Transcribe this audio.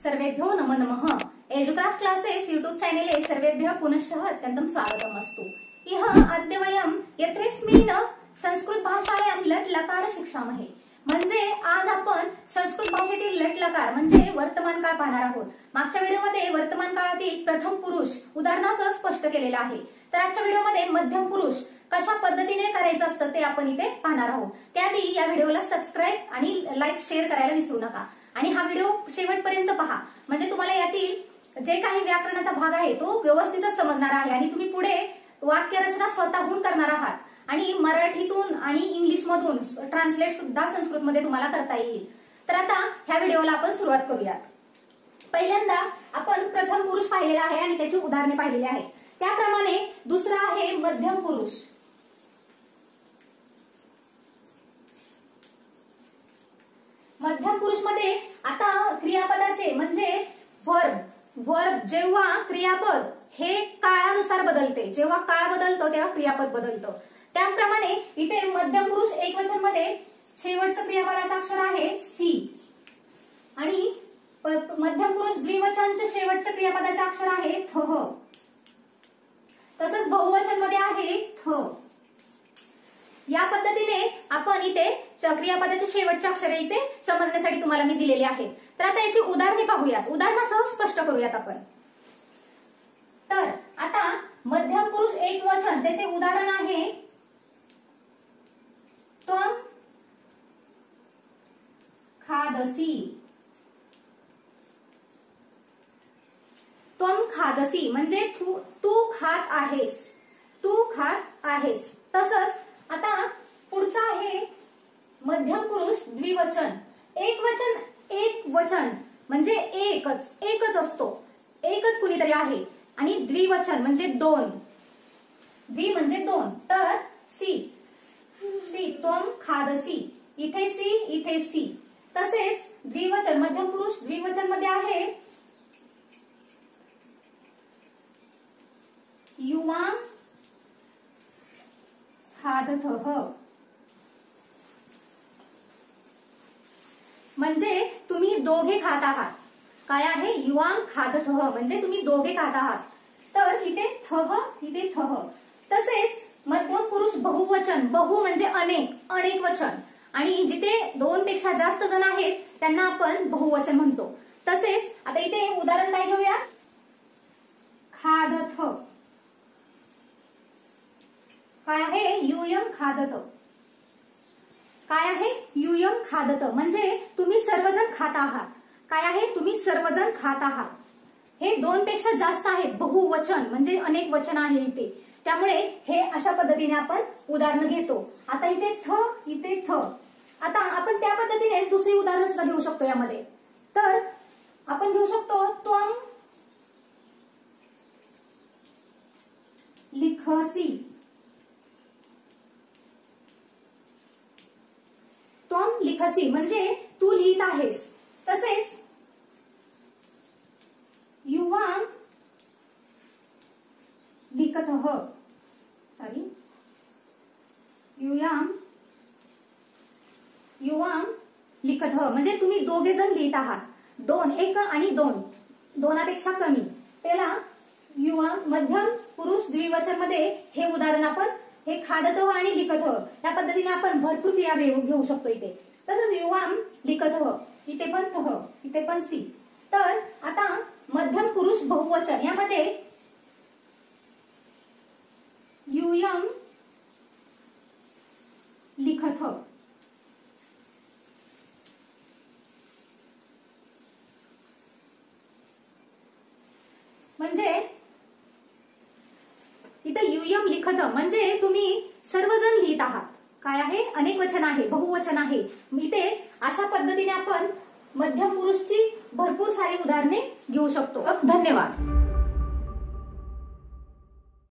सर्वेभ्यो नमो नमः। एजुक्राफ्ट classes YouTube चैनले सर्वेभ्यः पुनश्च अत्यन्तं स्वागतमस्तु। इह अद्य वयं यत्रेस्मिन् संस्कृत भाषायां लट लकार शिक्षामहे। म्हणजे आज आपण संस्कृत भाषेतील लट लकार म्हणजे वर्तमान काळ पाहणार आहोत। मागच्या व्हिडिओमध्ये वर्तमान काळातील प्रथम पुरुष उदाहरणासह स्पष्ट केलेला आहे। तर आजच्या व्हिडिओमध्ये मध्यम पुरुष कशा पद्धतीने करायचं असतं ते आपण इथे पाहणार आहोत। त्याआधी या व्हिडिओला सबस्क्राइब आणि लाईक शेअर करायला विसरू नका आणि हा व्हिडिओ शेवटपर्यंत पहा, म्हणजे तुम्हाला यातील जे काही व्याकरणाचा भाग आहे तो व्यवस्थित समजणार आहे आणि तुम्ही पुढे वाक्यरचना स्वतःहून करणार आहात आणि मराठीतून आणि इंग्लिश मधून ट्रान्सलेट सुद्धा संस्कृतमध्ये तुम्हाला करता येईल। तर आता ह्या व्हिडिओला आपण सुरुवात करूयात। पहिल्यांदा आपण प्रथम पुरुष पाहिलेला आहे आणि त्याची उदाहरणे पाहिलेली आहेत। त्याप्रमाणे दुसरा आहे मध्यम पुरुष। मध्यम पुरुष मध्ये आता क्रियापदाचे म्हणजे वर्ब जेव्हा क्रियापद हे काळानुसार बदलते, जेव्हा काळ बदलतो तेव्हा क्रियापद बदलतं। त्याप्रमाणे इथे मध्यम पुरुष एकवचन मध्ये शेवटचं क्रियापदाचं अक्षर आहे सी आणि मध्यम पुरुष द्विवचनच्या शेवटच्या क्रियापदाचं अक्षर आहे थ। तसंच बहुवचन मध्ये आहे थ। या पद्धतीने आपण इथे क्रियापदाचे शेवटचे अक्षरे इथे समजण्यासाठी तुम्हाला मी दिलेली आहेत। तर आता याची उदाहरणे पाहूयात, उदाहरणासह स्पष्ट करूयात आपण। तर आता मध्यम पुरुष एकवचन त्याचे उदाहरण आहे त्वं खादसी। त्वं खादसी म्हणजे तू खात आहेस, तू खात आहेस। तसंच आता पुढचा आहे मध्यम पुरुष द्विवचन। एक वचन म्हणजे एकच असतो, एकच कुणीतरी आहे आणि द्विवचन म्हणजे दोन, द्वि म्हणजे दोन। तर सी त्वं खादसी, इथे सी इथे सी। तसेच द्विवचन मध्यम पुरुष द्विवचन मध्ये आहे युवां खादतः, म्हणजे तुम्ही दोघे खात आहात। काय आहे युवां खादतः म्हणजे तुम्ही दोघे खात आहात। तर इथे थह इथे थह। तसेच मध्यम पुरुष बहुवचन, बहु म्हणजे अनेक वचन आणि जिथे दोन पेक्षा जास्त जण आहेत त्यांना आपण बहुवचन म्हणतो। तसेच आता इथे उदाहरण काय घेऊया, खादथ काय आहे यूयम खादत। काय आहे यूयम खादत म्हणजे तुम्ही सर्वजण खात आहात। काय आहे तुम्ही सर्वजण खात आहात। हे दोन पेक्षा जास्त आहेत, बहुवचन म्हणजे अनेक वचन आहे इथे, त्यामुळे हे अशा पद्धतीने आपण उदाहरण घेतो। आता इथे थ। आता आपण त्या पद्धतीने दुसरी उदाहरण सुद्धा घेऊ शकतो यामध्ये। तर आपण घेऊ शकतो त्वं लिखसी। त्वं लिखसी म्हणजे तू लिहित आहेस। तसेच युवां लिखतः युवां लिखतः म्हणजे तुम्ही दोघे जण लिहित आहात। दोन, एक आणि दोनापेक्षा कमी, त्याला युवां मध्यम पुरुष द्विवचन मध्ये हे उदाहरण आपण हे खादतः आणि लिखतः या पद्धतीने आपण भरपूर क्रिया घेऊ शकतो इथे। तसंच युवां लिखतः इथे पण तह इथे पण सी। तर आता मध्यम पुरुष बहुवचन यामध्ये यूयम लिखथ, म्हणजे इथे यूयम लिखथ म्हणजे तुम्ही सर्वजण लिहित आहात। काय आहे अनेक वचन आहे, बहुवचन आहे। इथे अशा पद्धतीने आपण मध्यम पुरुषची भरपूर सारी उदाहरणे घेऊ शकतो। धन्यवाद।